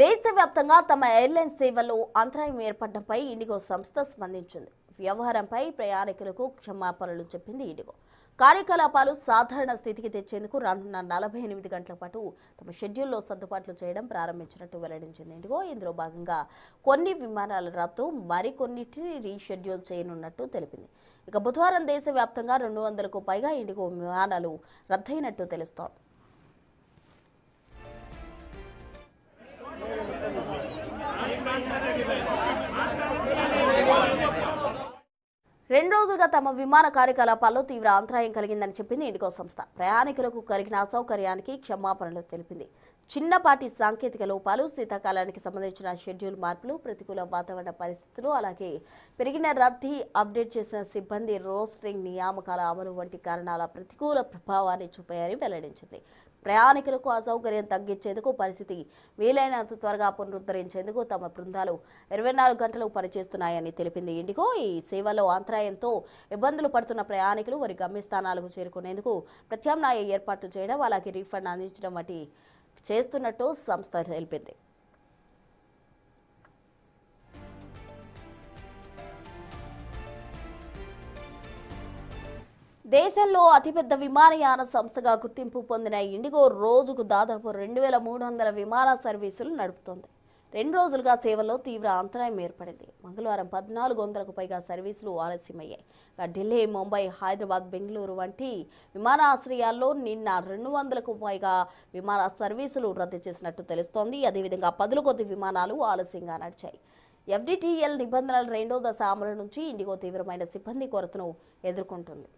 దేశవ్యాప్తంగా తమ ఎయిర్లైన్స్ సేవల్లో అంతరాయం ఏర్పడడంపై ఇండిగో సంస్థ స్పందించింది. వ్యవహారంపై ప్రయాణికులకు క్షమాపణలు చెప్పింది ఇండిగో. కార్యకలాపాలు సాధారణ స్థితికి తెచ్చేందుకు రానున్న 48 గంటల పాటు తమ షెడ్యూల్లో సర్దుబాట్లు చేయడం ప్రారంభించినట్టు వెల్లడించింది ఇండిగో. ఇందులో భాగంగా కొన్ని విమానాల రద్దు, మరికొన్నిటిని రీషెడ్యూల్ చేయనున్నట్టు తెలిపింది. ఇక బుధవారం దేశవ్యాప్తంగా 200కు పైగా ఇండిగో విమానాలు రద్దయినట్టు తెలుస్తోంది. 2 రోజులుగా తమ విమాన కార్యకలాపాల్లో తీవ్ర అంతరాయం కలిగిందని చెప్పింది ఇండిగో సంస్థ. ప్రయాణికులకు కలిగిన అసౌకర్యానికి క్షమాపణలు తెలిపింది. చిన్నపాటి సాంకేతిక లోపాలు, శీతాకాలానికి సంబంధించిన షెడ్యూల్ మార్పులు, ప్రతికూల వాతావరణ పరిస్థితులు, అలాగే పెరిగిన రద్దీ, అప్డేట్ చేసిన సిబ్బంది రోస్టింగ్ నియామకాల అమలు వంటి కారణాల ప్రతికూల ప్రభావాన్ని చూపాయని వెల్లడించింది. ప్రయాణికులకు అసౌకర్యం తగ్గించేందుకు, పరిస్థితి వీలైనంత త్వరగా పునరుద్ధరించేందుకు తమ బృందాలు 24 గంటలు పనిచేస్తున్నాయని తెలిపింది ఇండిగో. ఈ సేవలో అంతరాయంతో ఇబ్బందులు పడుతున్న ప్రయాణికులు వారి గమ్యస్థానాలకు చేరుకునేందుకు ప్రత్యామ్నాయ ఏర్పాట్లు చేయడం, అలాగే రీఫండ్ అందించడం వంటి చేస్తున్నట్టు సంస్థ తెలిపింది. దేశంలో అతిపెద్ద విమానయాన సంస్థగా గుర్తింపు పొందిన ఇండిగో రోజుకు దాదాపు 2300 విమాన సర్వీసులు నడుపుతోంది. 2 రోజులుగా సేవల్లో తీవ్ర అంతరాయం ఏర్పడింది. మంగళవారం 1400కు పైగా సర్వీసులు ఆలస్యమయ్యాయి. ఢిల్లీ, ముంబై, హైదరాబాద్, బెంగళూరు వంటి విమానాశ్రయాల్లో నిన్న 200కు పైగా విమాన సర్వీసులు రద్దు చేసినట్టు తెలుస్తోంది. అదేవిధంగా 10 కొద్ది విమానాలు ఆలస్యంగా నడిచాయి. FDTL నిబంధనల 2వ దశ అమలు నుంచి ఇండిగో తీవ్రమైన సిబ్బంది కొరతను ఎదుర్కొంటుంది.